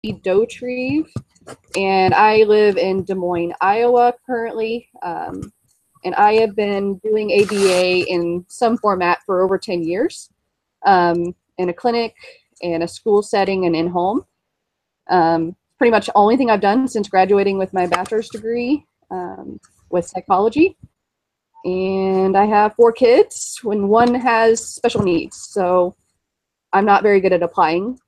Dotrieve, and I live in Des Moines, Iowa currently. And I have been doing ABA in some format for over 10 years, in a clinic, in a school setting, and in home. Pretty much the only thing I've done since graduating with my bachelor's degree with psychology. And I have 4 kids when one has special needs. So I'm not very good at applying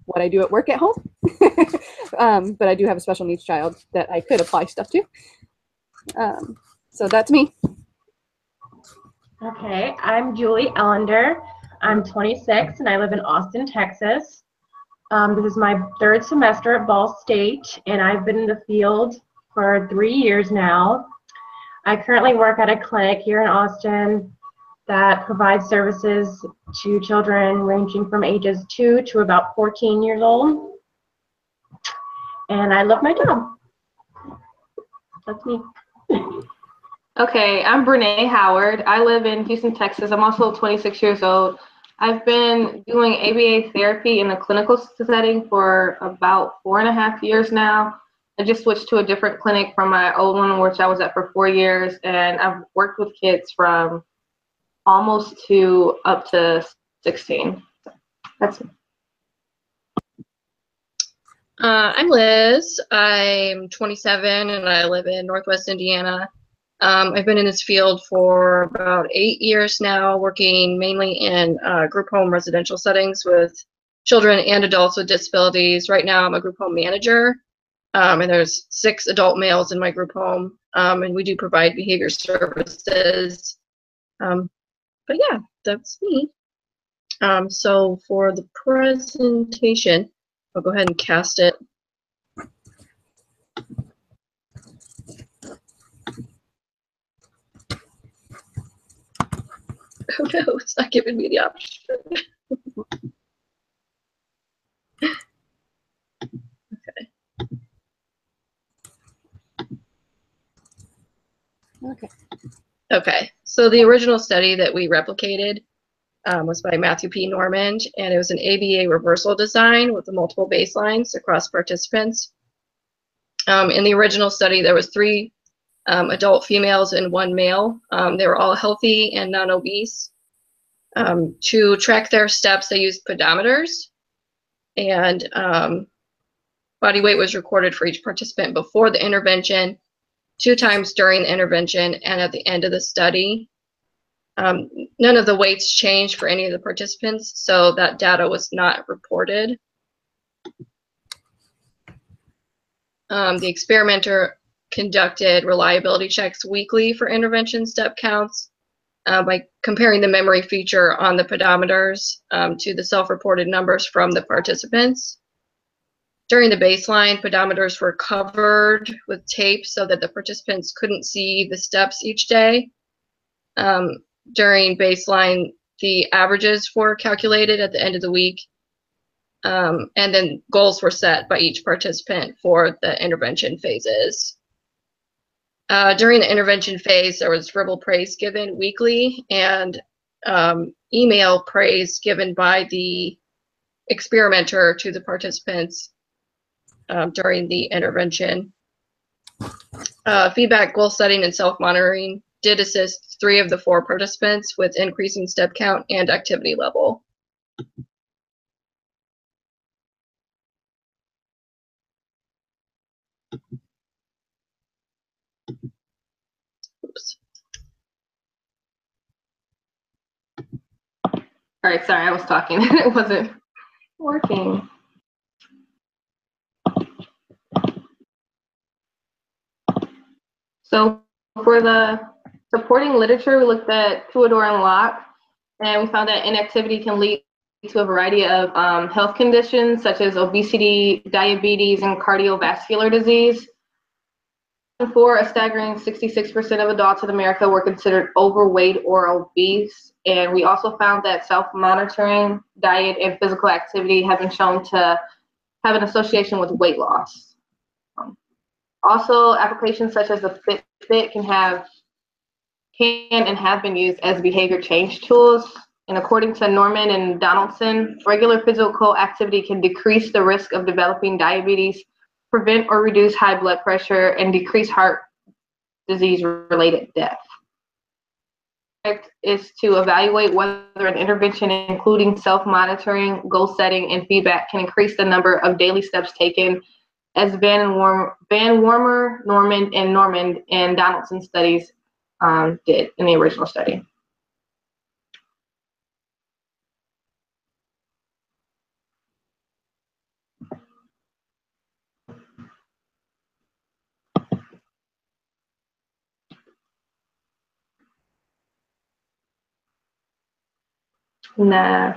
what I do at work at home. But I do have a special needs child that I could apply stuff to. So that's me. Okay, I'm Julie Ellender. I'm 26 and I live in Austin, Texas. This is my 3rd semester at Ball State, and I've been in the field for 3 years now. I currently work at a clinic here in Austin that provides services to children ranging from ages 2 to about 14 years old. And I love my job. That's me. Okay, I'm Brene Howard. I live in Houston, Texas. I'm also 26 years old. I've been doing ABA therapy in a clinical setting for about 4.5 years now. I just switched to a different clinic from my old one, which I was at for 4 years, and I've worked with kids from almost 2 up to 16. That's it. I'm Liz. I'm 27 and I live in Northwest Indiana. I've been in this field for about 8 years now, working mainly in group home residential settings with children and adults with disabilities. Right now I'm a group home manager, and there's 6 adult males in my group home, and we do provide behavior services. But yeah, that's me. So for the presentation, I'll go ahead and cast it. Oh no, it's not giving me the option. Okay, so the original study that we replicated was by Matthew P. Normand, and it was an ABA reversal design with the multiple baselines across participants. In the original study, there was 3 adult females and 1 male. They were all healthy and non-obese. To track their steps, they used pedometers, and body weight was recorded for each participant before the intervention, 2 times during the intervention, and at the end of the study. None of the weights changed for any of the participants, so that data was not reported. The experimenter conducted reliability checks weekly for intervention step counts by comparing the memory feature on the pedometers to the self-reported numbers from the participants. During the baseline, pedometers were covered with tape so that the participants couldn't see the steps each day. During baseline, the averages were calculated at the end of the week, and then goals were set by each participant for the intervention phases. During the intervention phase, there was verbal praise given weekly and email praise given by the experimenter to the participants during the intervention. Feedback, goal setting, and self-monitoring did assist 3 of the 4 participants with increasing step count and activity level. Oops. All right, sorry, I was talking. It wasn't working. So for the supporting literature, we looked at Tuador and Locke, and we found that inactivity can lead to a variety of health conditions such as obesity, diabetes, and cardiovascular disease. And for a staggering 66% of adults in America were considered overweight or obese. And we also found that self-monitoring, diet, and physical activity have been shown to have an association with weight loss. Also, applications such as the Fitbit can and have been used as behavior change tools. And according to Norman and Donaldson, regular physical activity can decrease the risk of developing diabetes, prevent or reduce high blood pressure, and decrease heart disease-related death. Is to evaluate whether an intervention, including self-monitoring, goal setting, and feedback, can increase the number of daily steps taken, as Van Wormer, Norman, and Donaldson studies did in the original study. Nah.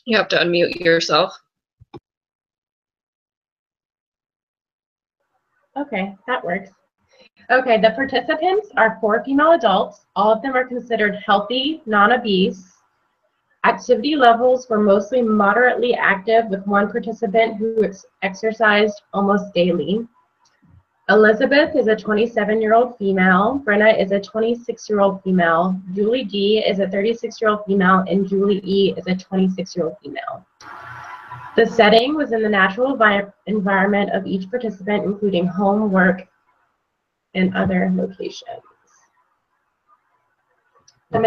You have to unmute yourself. Okay, that works. Okay, the participants are 4 female adults. All of them are considered healthy, non-obese. Activity levels were mostly moderately active, with 1 participant who exercised almost daily. Elizabeth is a 27-year-old female. Brenna is a 26-year-old female. Julie D is a 36-year-old female, and Julie E is a 26-year-old female. The setting was in the natural environment of each participant, including home, work, and other locations. The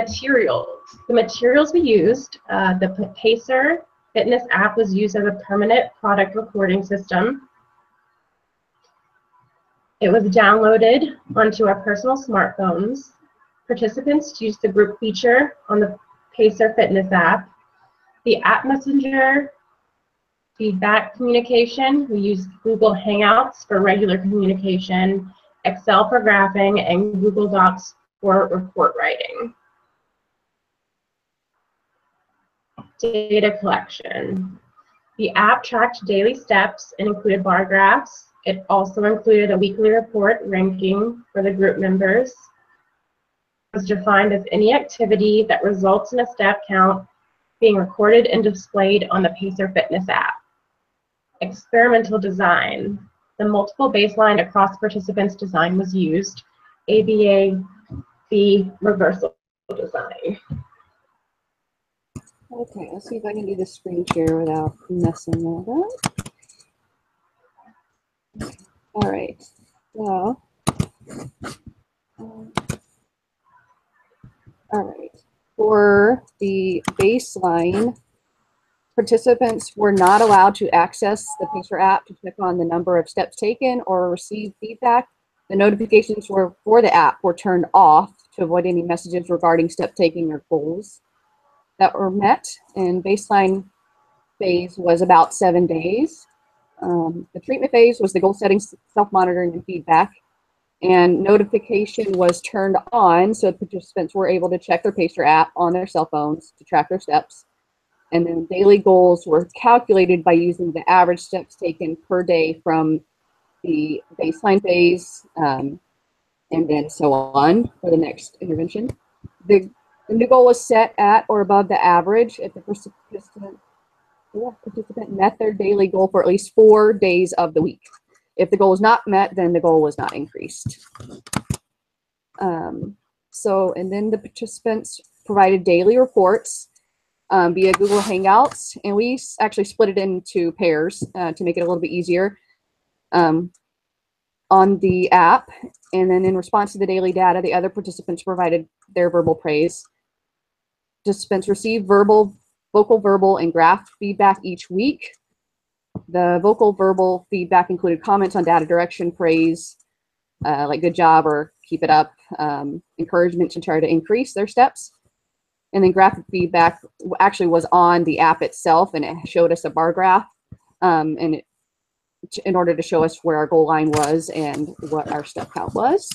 materials we used, the Pacer fitness app was used as a permanent product recording system. It was downloaded onto our personal smartphones. Participants used the group feature on the Pacer fitness app. The app messenger feedback communication, we used Google Hangouts for regular communication, Excel for graphing, and Google Docs for report writing. Data collection. The app tracked daily steps and included bar graphs. It also included a weekly report ranking for the group members. It was defined as any activity that results in a step count being recorded and displayed on the Pacer Fitness app. Experimental design. The multiple baseline across participants design was used. ABA-B reversal design. Okay, let's see if I can do the screen share without messing that up. All right, so, all right, for the baseline, participants were not allowed to access the Pacer app to check on the number of steps taken or receive feedback. The notifications for the app were turned off to avoid any messages regarding step taking or goals that were met. And baseline phase was about 7 days. The treatment phase was the goal setting, self-monitoring, and feedback. And notification was turned on, so participants were able to check their Pacer app on their cell phones to track their steps. And then daily goals were calculated by using the average steps taken per day from the baseline phase, and then so on for the next intervention. The new goal was set at or above the average if the participant met their daily goal for at least 4 days of the week. If the goal was not met, then the goal was not increased. And then the participants provided daily reports via Google Hangouts, and we actually split it into pairs to make it a little bit easier on the app. And then in response to the daily data, the other participants provided their verbal praise. Participants received vocal, verbal, and graph feedback each week. The vocal, verbal feedback included comments on data direction, praise, like good job or keep it up, encouragement to try to increase their steps. And then graphic feedback actually was on the app itself, and it showed us a bar graph in order to show us where our goal line was and what our step count was.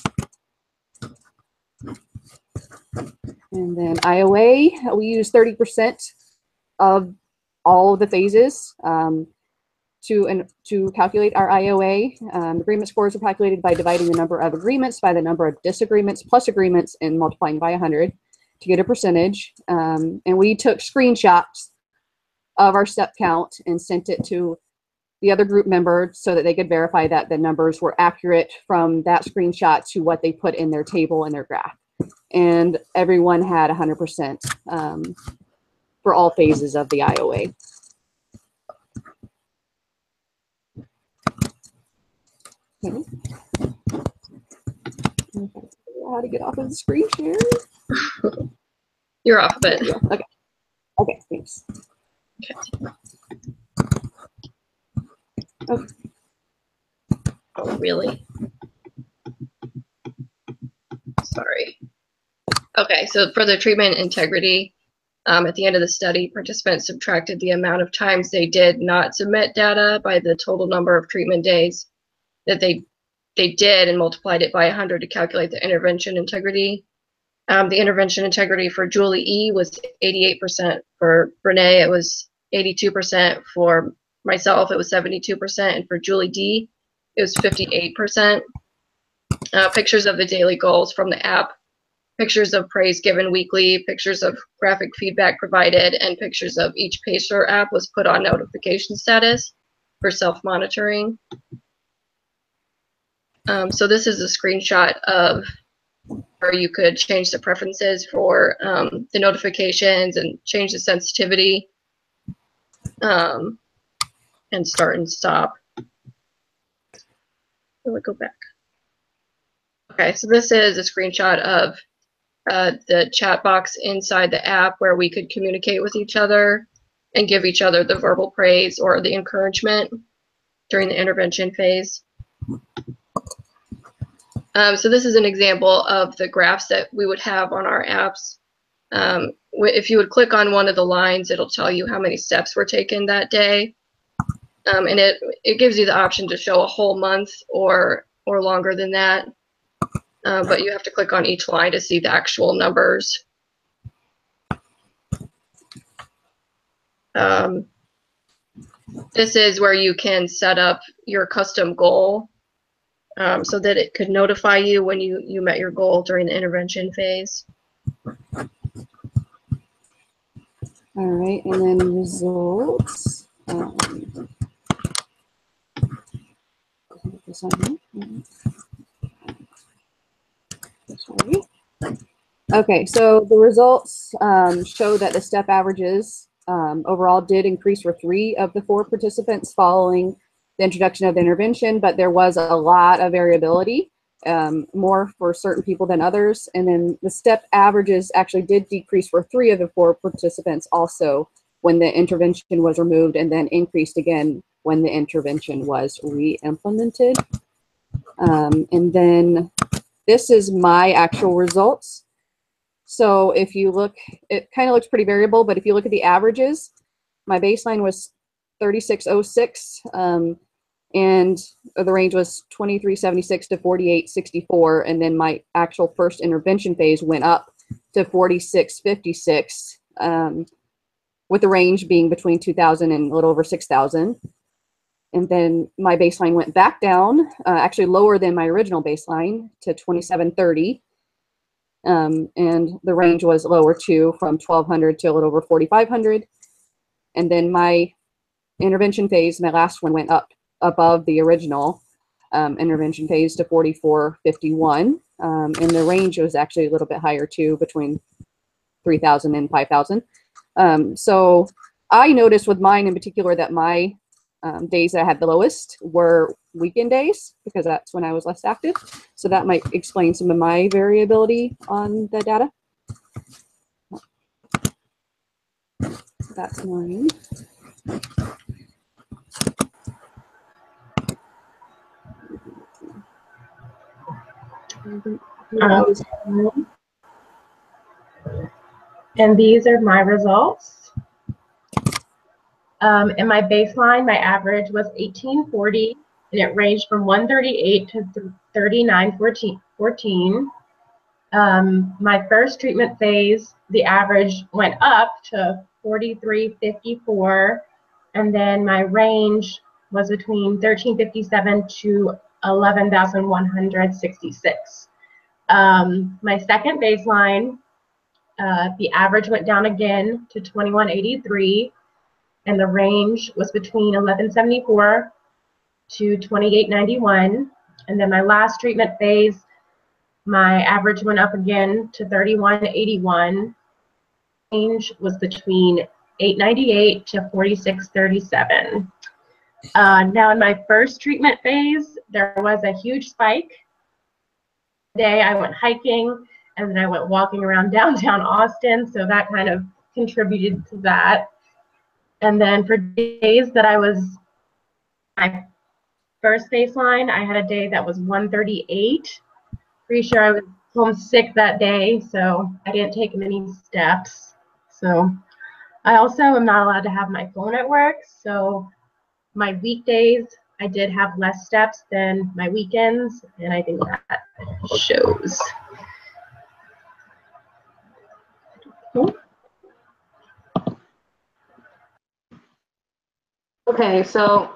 And then IOA, we use 30% of all of the phases to calculate our IOA. Agreement scores are calculated by dividing the number of agreements by the number of disagreements plus agreements and multiplying by 100 to get a percentage. And we took screenshots of our step count and sent it to the other group member so that they could verify that the numbers were accurate from that screenshot to what they put in their table and their graph. And everyone had 100% for all phases of the IOA. Okay. How to get off of the screen share? You're off of it. Okay. Okay, thanks. Okay. Oh, really? Sorry. Okay, so for the treatment integrity, at the end of the study, participants subtracted the amount of times they did not submit data by the total number of treatment days that they did and multiplied it by 100 to calculate the intervention integrity. The intervention integrity for Julie E was 88%. For Renee, it was 82%. For myself, it was 72%. And for Julie D, it was 58%. Pictures of the daily goals from the app, pictures of praise given weekly, pictures of graphic feedback provided, and pictures of each Pacer app was put on notification status for self-monitoring. So this is a screenshot of where you could change the preferences for the notifications and change the sensitivity and start and stop. Let go back. Okay, so this is a screenshot of the chat box inside the app where we could communicate with each other and give each other the verbal praise or the encouragement during the intervention phase. So this is an example of the graphs that we would have on our apps. If you would click on one of the lines, it'll tell you how many steps were taken that day. And it gives you the option to show a whole month or longer than that. But you have to click on each line to see the actual numbers. This is where you can set up your custom goal so that it could notify you when you met your goal during the intervention phase. All right, and then results. Okay, so the results show that the step averages overall did increase for 3 of the 4 participants following the introduction of the intervention, but there was a lot of variability, more for certain people than others. And then the step averages actually did decrease for 3 of the 4 participants also when the intervention was removed, and then increased again when the intervention was re-implemented. And then this is my actual results. So if you look, it kind of looks pretty variable, but if you look at the averages, my baseline was 3606, and the range was 2376 to 4864, and then my actual first intervention phase went up to 4656, with the range being between 2,000 and a little over 6,000. And then my baseline went back down, actually lower than my original baseline, to 2730. And the range was lower too, from 1,200 to a little over 4,500. And then my intervention phase, my last one, went up above the original intervention phase to 4,451. And the range was actually a little bit higher too, between 3,000 and 5,000. So I noticed with mine in particular that my days that I had the lowest were weekend days, because that's when I was less active. So that might explain some of my variability on the data. That's mine. And these are my results. And my baseline, my average was 1840, and it ranged from 138 to 3914. My first treatment phase, the average went up to 4354, and then my range was between 1357 to 11,166. My second baseline, the average went down again to 2183, and the range was between 1174 to 2891. And then my last treatment phase, my average went up again to 3181. Range was between 898 to 4637. Now in my first treatment phase, there was a huge spike. Day I went hiking, and then I went walking around downtown Austin, so that kind of contributed to that. And then for days that I was my first baseline, I had a day that was 138. Pretty sure I was homesick that day, so I didn't take many steps. So I also am not allowed to have my phone at work, so my weekdays I did have less steps than my weekends, and I think that shows. Okay, so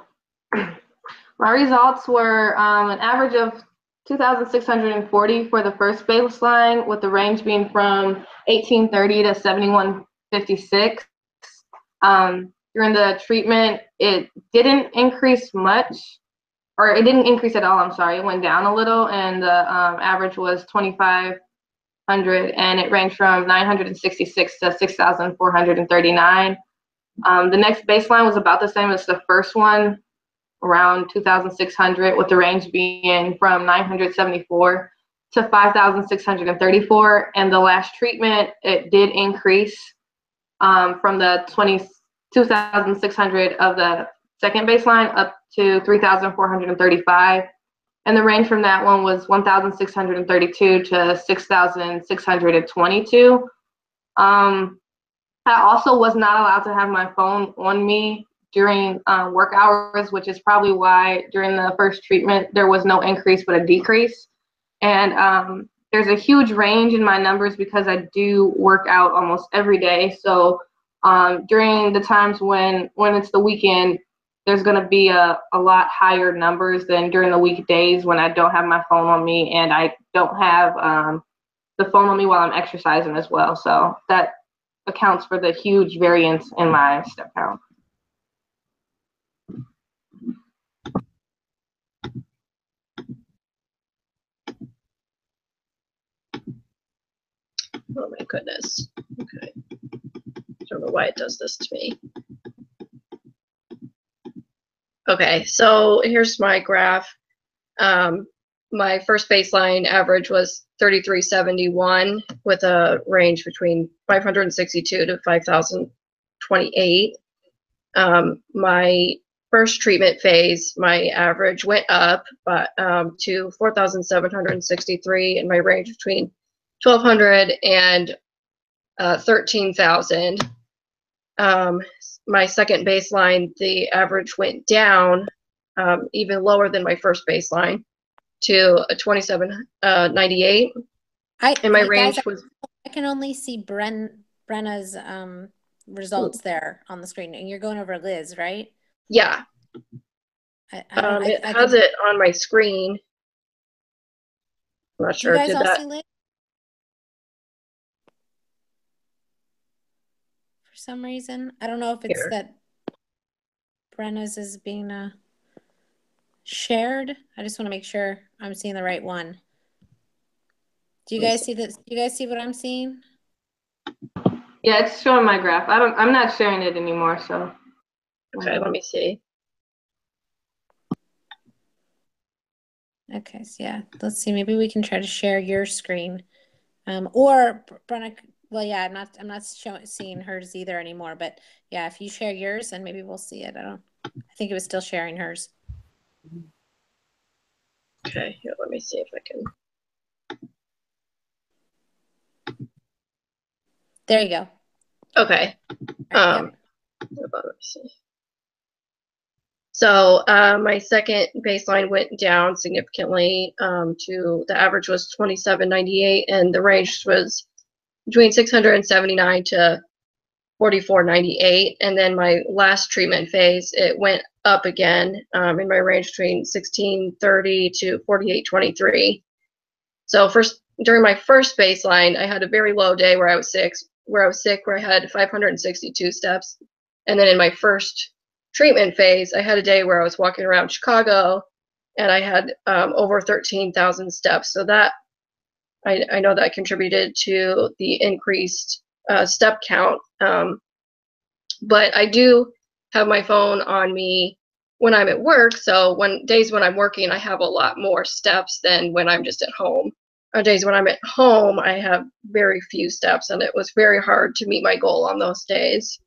my results were an average of 2,640 for the first baseline, with the range being from 1830 to 7156. During the treatment, it didn't increase much, or it didn't increase at all, I'm sorry. It went down a little, and the average was 2,500, and it ranged from 966 to 6,439. The next baseline was about the same as the first one, around 2,600, with the range being from 974 to 5,634. And the last treatment, it did increase from the 2,600 of the second baseline up to 3,435. And the range from that one was 1,632 to 6,622. I also was not allowed to have my phone on me during work hours, which is probably why during the first treatment there was no increase but a decrease. And there's a huge range in my numbers because I do work out almost every day. So during the times when it's the weekend, there's going to be a lot higher numbers than during the weekdays when I don't have my phone on me and I don't have the phone on me while I'm exercising as well. So that accounts for the huge variance in my step count. Oh my goodness. Okay. I don't know why it does this to me. Okay, so here's my graph. My first baseline average was 3371 with a range between 562 to 5,028. My first treatment phase, my average went up to 4,763, and my range between 1,200 and 13,000. My second baseline, the average went down even lower than my first baseline to 2,798. And my range was. I can only see Brenna's results there on the screen, and you're going over Liz, right? Yeah. It has it on my screen. I'm not sure. Do you guys all see Liz? For some reason, I don't know if it's that Brenna's is being shared. I just want to make sure I'm seeing the right one. Do you guys see this? Do you guys see what I'm seeing? Yeah, it's showing my graph. I'm not sharing it anymore, so. Okay, let me see. Okay, so yeah, let's see. Maybe we can try to share your screen, or Brenna. Well, yeah, I'm not seeing hers either anymore. But yeah, if you share yours, then maybe we'll see it. I think it was still sharing hers. Okay, here, let me see if I can. There you go. Okay. Right, yep. Let me see. So my second baseline went down significantly to the average was 2798, and the range was between 679 to 4498. And then my last treatment phase, it went up again in my range between 1630 to 4823. So during my first baseline, I had a very low day where I was sick, where I had 562 steps. And then in my first treatment phase, I had a day where I was walking around Chicago and I had over 13,000 steps. So that I know that contributed to the increased step count. But I do have my phone on me when I'm at work. So days when I'm working, I have a lot more steps than when I'm just at home. On days when I'm at home, I have very few steps, and it was very hard to meet my goal on those days.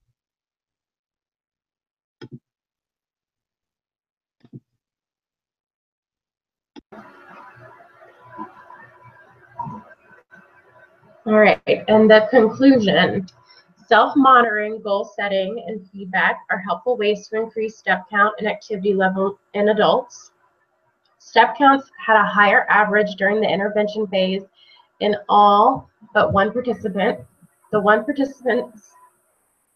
All right, and the conclusion. Self-monitoring, goal setting, and feedback are helpful ways to increase step count and activity level in adults. Step counts had a higher average during the intervention phase in all but one participant. The one participant's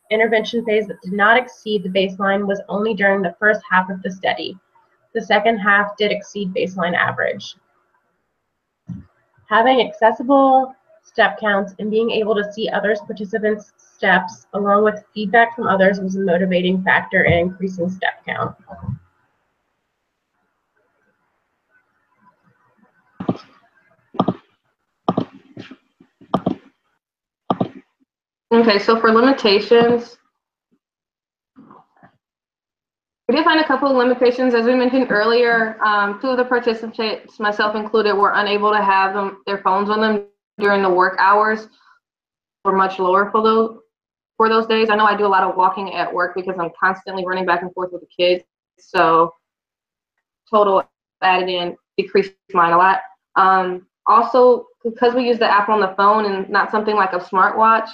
intervention phase that did not exceed the baseline was only during the first half of the study. The second half did exceed baseline average. Having accessible step counts and being able to see others participants' steps along with feedback from others was a motivating factor in increasing step count. Okay, so for limitations, we did find a couple of limitations. As we mentioned earlier, 2 of the participants, myself included, were unable to have their phones on them during the work hours. Were much lower for those days. I know I do a lot of walking at work because I'm constantly running back and forth with the kids. So total added in decreased mine a lot. Also, because we use the app on the phone and not something like a smartwatch,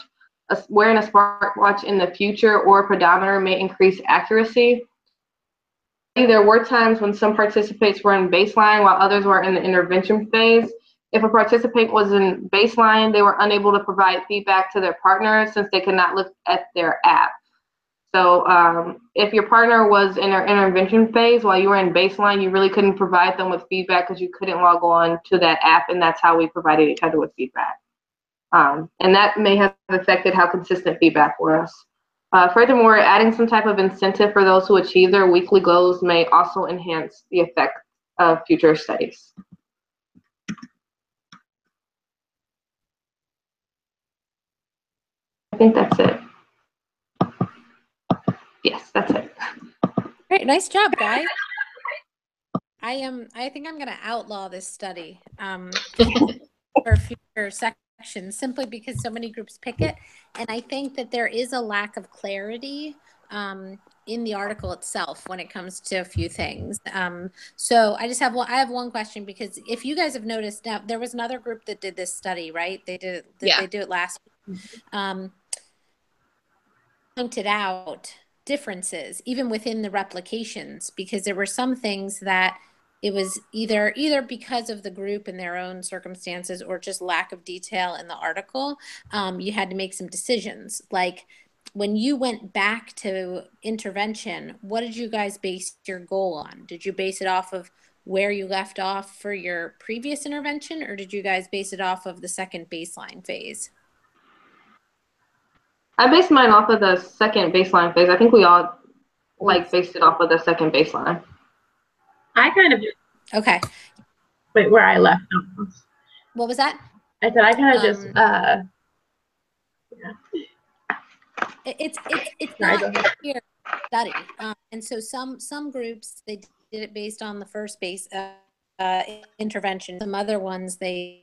wearing a smartwatch in the future or a pedometer may increase accuracy. There were times when some participants were in baseline while others were in the intervention phase. If a participant was in baseline, they were unable to provide feedback to their partner since they could not look at their app. So if your partner was in their intervention phase while you were in baseline, you really couldn't provide them with feedback because you couldn't log on to that app, and that's how we provided each other with feedback. And that may have affected how consistent feedback was. Furthermore, adding some type of incentive for those who achieve their weekly goals may also enhance the effect of future studies. I think that's it. Yes, that's it. Great, nice job, guys. I think I'm gonna outlaw this study for future sections simply because so many groups pick it. And I think that there is a lack of clarity in the article itself when it comes to a few things. So I have one question, because if you guys have noticed, now there was another group that did this study, right? They did it last week. Pointed out differences even within the replications, because there were some things that it was either because of the group and their own circumstances or just lack of detail in the article. You had to make some decisions. Like when you went back to intervention, what did you guys base your goal on? Did you base it off of where you left off for your previous intervention, or did you guys base it off of the second baseline phase? I based mine off of the second baseline phase. I think we all based it off of the second baseline. I kind of okay. Wait, where I left off. What was that? I said I kind of just It's not a clear study, and so some groups they did it based on the first base intervention. Some other ones they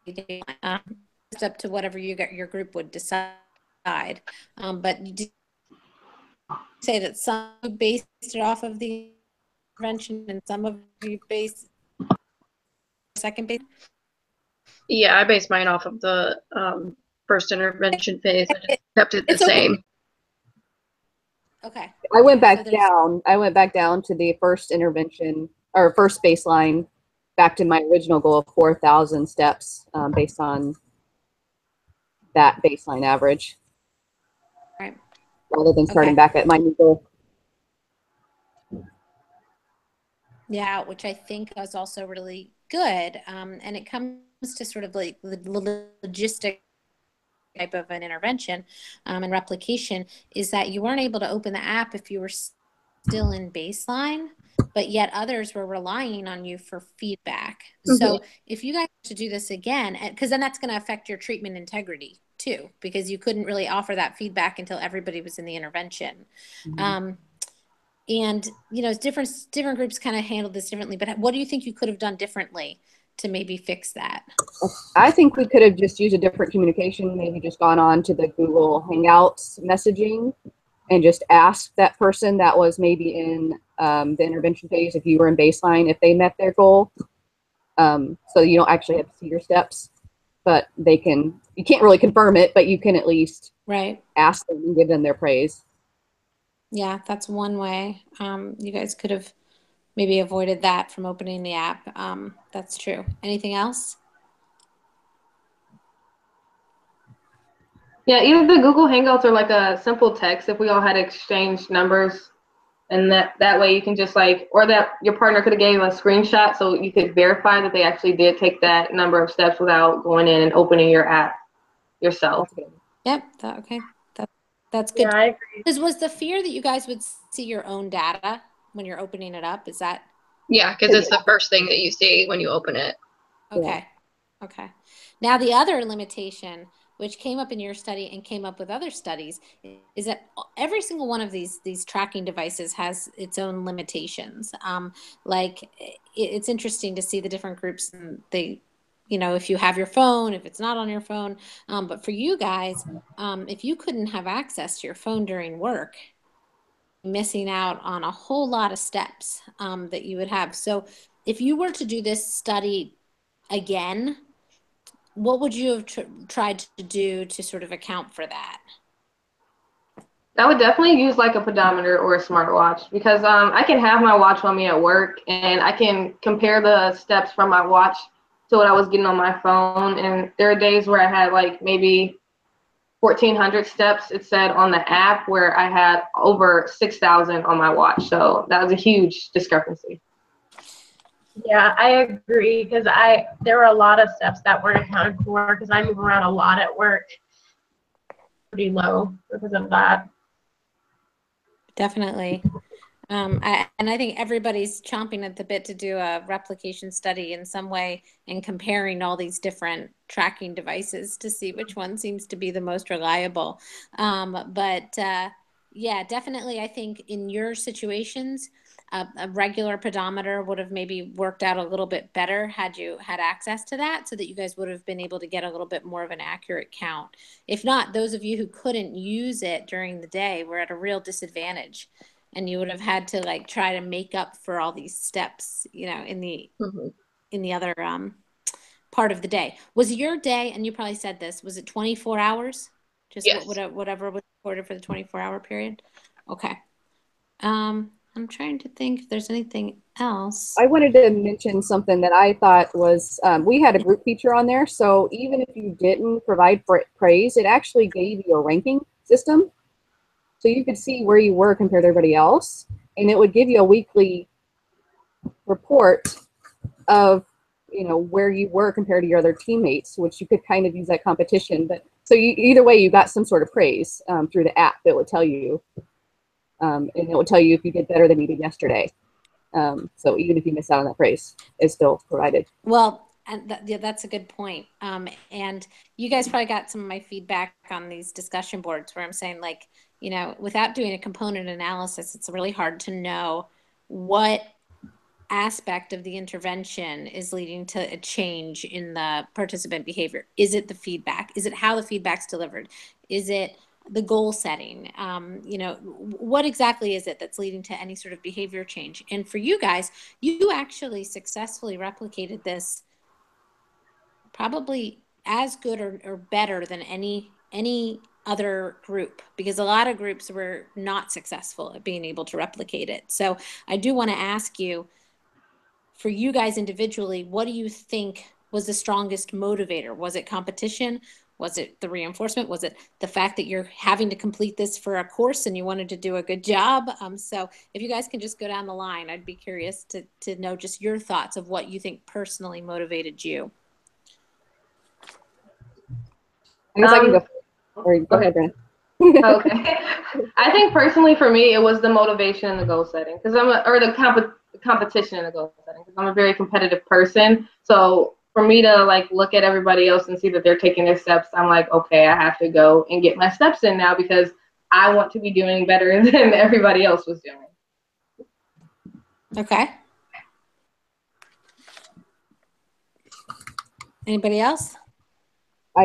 it's up to whatever your group would decide. But you did say that some based it off of the intervention and some of you based second base. Yeah, I based mine off of the first intervention phase. I just kept it the same. Okay. I went back down. I went back down to the first intervention or first baseline, back to my original goal of 4,000 steps based on that baseline average. Right. Rather than starting back at my new goal. Yeah, which I think is also really good. And it comes to sort of like the logistic type of an intervention and replication is that you weren't able to open the app if you were still in baseline, but yet others were relying on you for feedback. So if you guys to do this again, because then that's going to affect your treatment integrity too, because you couldn't really offer that feedback until everybody was in the intervention. And you know, different groups kind of handled this differently, but what do you think you could have done differently to maybe fix that? I think we could have just used a different communication, maybe just gone on to the Google Hangouts messaging and just asked that person that was maybe in the intervention phase, if you were in baseline, if they met their goal. So you don't actually have to see your steps, but you can't really confirm it, but you can at least ask them and give them their praise. Yeah, that's one way. You guys could have maybe avoided that from opening the app. That's true. Anything else? Yeah, either the Google Hangouts or like a simple text if we all had exchanged numbers, and that way you can just like, or that your partner could have gave a screenshot so you could verify that they actually did take that number of steps without going in and opening your app yourself. Yep. Okay. That's good. Yeah, I agree. Was the fear that you guys would see your own data when you're opening it up? Is that? Yeah, because it's the first thing that you see when you open it. Okay. Yeah. Okay. Now the other limitation, which came up in your study and came up with other studies, is that every single one of these tracking devices has its own limitations. Like it's interesting to see the different groups and you know, if you have your phone, if it's not on your phone. But for you guys, if you couldn't have access to your phone during work, missing out on a whole lot of steps that you would have. So if you were to do this study again, what would you have tried to do to sort of account for that? I would definitely use like a pedometer or a smartwatch because I can have my watch on me at work and I can compare the steps from my watch to what I was getting on my phone. And there are days where I had like maybe 1,400 steps, it said on the app, where I had over 6,000 on my watch. So that was a huge discrepancy. Yeah, I agree because there were a lot of steps that weren't accounted for because I move around a lot at work. Pretty low because of that. Definitely. And I think everybody's chomping at the bit to do a replication study in some way and comparing all these different tracking devices to see which one seems to be the most reliable. Yeah, definitely. I think in your situations, a regular pedometer would have maybe worked out a little bit better had you had access to that so that you guys would have been able to get a little bit more of an accurate count. If not, those of you who couldn't use it during the day were at a real disadvantage. And you would have had to like try to make up for all these steps, you know, in the other part of the day. Was your day, and you probably said this, was it 24 hours? Just yes. Whatever was recorded for the 24-hour period? Okay. I'm trying to think if there's anything else. I wanted to mention something that I thought was, we had a group feature on there, so even if you didn't provide praise, it actually gave you a ranking system. So you could see where you were compared to everybody else, and it would give you a weekly report of, you know, where you were compared to your other teammates, which you could kind of use that competition. But so either way, you got some sort of praise through the app. It would tell you, and it would tell you if you did better than you did yesterday. So even if you miss out on that praise, it's still provided. Well, and yeah, that's a good point. And you guys probably got some of my feedback on these discussion boards where I'm saying, like, you know, without doing a component analysis, it's really hard to know what aspect of the intervention is leading to a change in the participant behavior. Is it the feedback? Is it how the feedback's delivered? Is it the goal setting? You know, what exactly is it that's leading to any sort of behavior change? And for you guys, you actually successfully replicated this probably as good or better than any other group, because a lot of groups were not successful at being able to replicate it. So I do want to ask you, for you guys individually, what do you think was the strongest motivator? Was it competition? Was it the reinforcement? Was it the fact that you're having to complete this for a course and you wanted to do a good job? So if you guys can just go down the line, I'd be curious to know just your thoughts of what you think personally motivated you. I guess I can go. Or go ahead, Brent. Okay. I think personally for me, it was the motivation and the goal setting, because the competition and the goal setting, because I'm a very competitive person. So for me to like look at everybody else and see that they're taking their steps, I'm like, okay, I have to go and get my steps in now because I want to be doing better than everybody else was doing. Okay. Anybody else?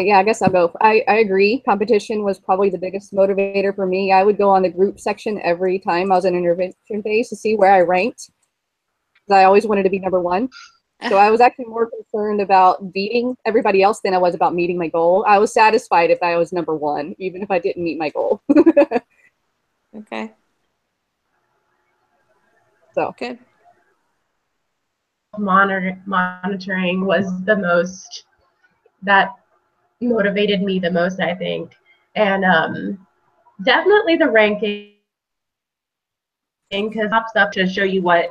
Yeah, I guess I'll go. I agree. Competition was probably the biggest motivator for me. I would go on the group section every time I was in intervention phase to see where I ranked. I always wanted to be number one. So I was actually more concerned about beating everybody else than I was about meeting my goal. I was satisfied if I was number one, even if I didn't meet my goal. Okay. So Good. Monitoring was the most that motivated me the most, I think. And definitely the ranking, because it pops up to show you what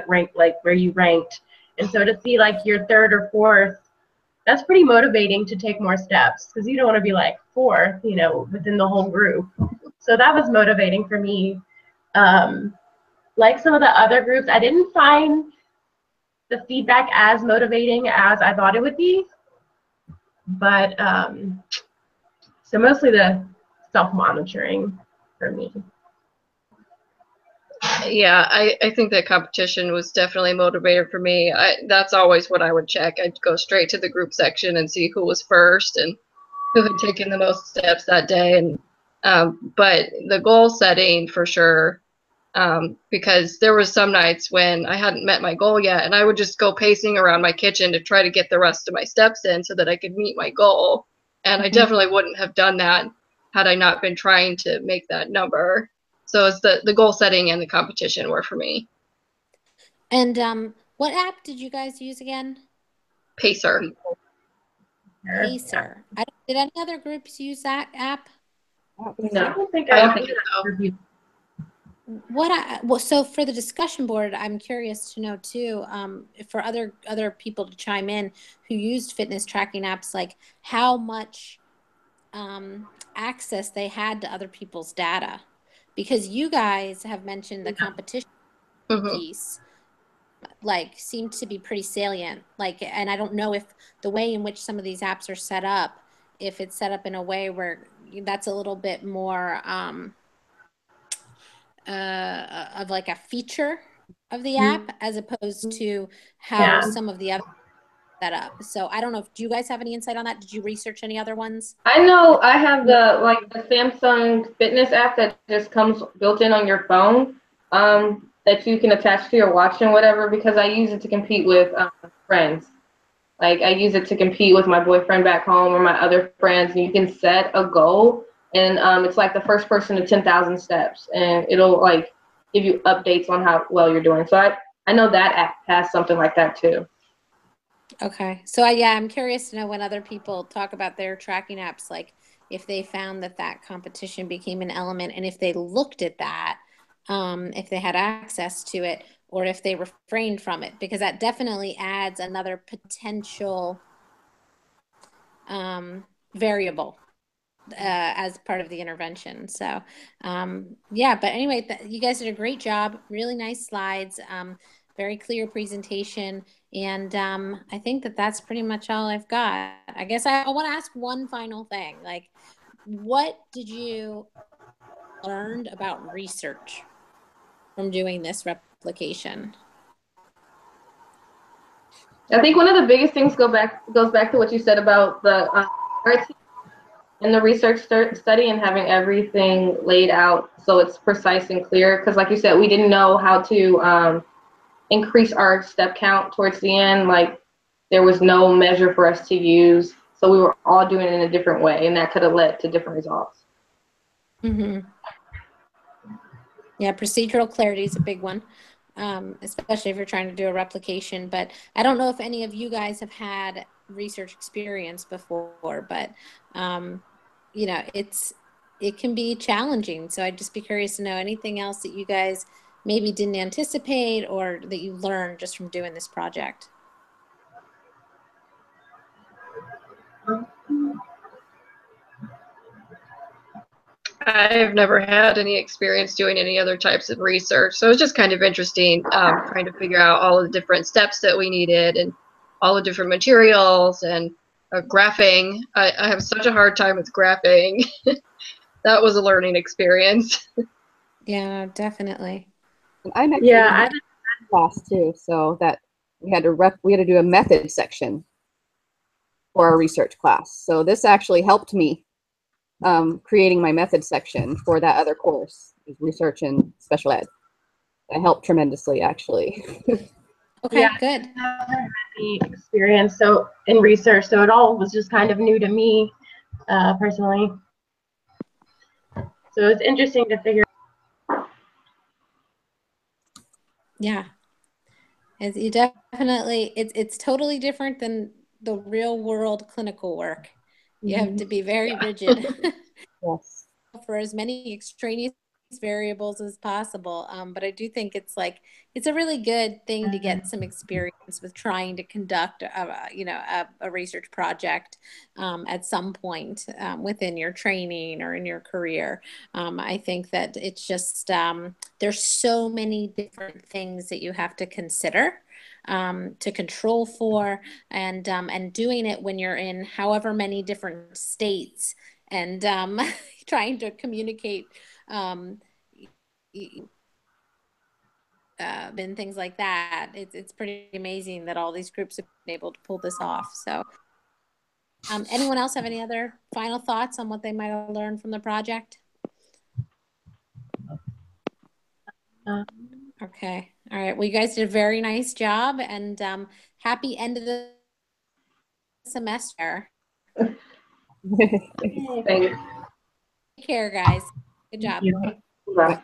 rank, like where you ranked. And so to see like your third or fourth, that's pretty motivating to take more steps, because you don't want to be like fourth, you know, within the whole group. So that was motivating for me. Like some of the other groups, I didn't find the feedback as motivating as I thought it would be. But so mostly the self-monitoring for me. Yeah, I think that competition was definitely a motivator for me. That's always what I would check. I'd go straight to the group section and see who was first and who had taken the most steps that day. And but the goal setting for sure, because there was some nights when I hadn't met my goal yet, and I would just go pacing around my kitchen to try to get the rest of my steps in so that I could meet my goal. And I definitely wouldn't have done that had I not been trying to make that number. So it's the goal setting and the competition were for me. And what app did you guys use again? Pacer. Pacer. Did any other groups use that app? No, I don't think I I don't think so. Well, so for the discussion board, I'm curious to know too, for other people to chime in who used fitness tracking apps, like how much access they had to other people's data, because you guys have mentioned the competition piece, like seemed to be pretty salient. Like, and I don't know if the way in which some of these apps are set up, if it's set up in a way where that's a little bit more of like a feature of the app as opposed to how some of the other set up. So I don't know if, do you guys have any insight on that? Did you research any other ones? I know I have the Samsung Fitness app that just comes built in on your phone, that you can attach to your watch and whatever, because I use it to compete with friends. Like I use it to compete with my boyfriend back home or my other friends, and you can set a goal, and it's like the first person to 10,000 steps, and it'll like give you updates on how well you're doing. So I know that app has something like that too. Okay. So yeah, I'm curious to know when other people talk about their tracking apps, like if they found that competition became an element, and if they looked at that, if they had access to it, or if they refrained from it, because that definitely adds another potential variable as part of the intervention. So yeah, but anyway, you guys did a great job. Really nice slides, very clear presentation. And I think that's pretty much all I've got. I guess I want to ask one final thing. Like, what did you learn about research from doing this replication? I think one of the biggest things goes back to what you said about the in the research study and having everything laid out so it's precise and clear. Because like you said, we didn't know how to increase our step count towards the end. Like there was no measure for us to use. So we were all doing it in a different way, and that could have led to different results. Mm-hmm. Yeah, procedural clarity is a big one, especially if you're trying to do a replication. But I don't know if any of you guys have had research experience before, but you know, it can be challenging. So I'd just be curious to know anything else that you guys maybe didn't anticipate or that you learned just from doing this project. I've never had any experience doing any other types of research. So it was just kind of interesting trying to figure out all of the different steps that we needed and all the different materials and graphing. I have such a hard time with graphing. That was a learning experience. Yeah, definitely. And I'm actually Yeah, in class too, so that we had to do a method section for our research class. So this actually helped me creating my method section for that other course, research and special ed. That helped tremendously, actually. Okay, Yeah. good. I never had any experience so in research, so it all was just kind of new to me personally. So it's interesting to figure. Yeah. You definitely, it's totally different than the real world clinical work. You have to be very rigid Yes. for as many extraneous variables as possible. But I do think it's a really good thing to get some experience with trying to conduct a research project at some point within your training or in your career. I think that it's just there's so many different things that you have to consider to control for, and doing it when you're in however many different states and trying to communicate and things like that. It's pretty amazing that all these groups have been able to pull this off. So anyone else have any other final thoughts on what they might have learned from the project? Okay. All right. Well, you guys did a very nice job, and happy end of the semester. Thanks. Take care, guys. Good job. Bye.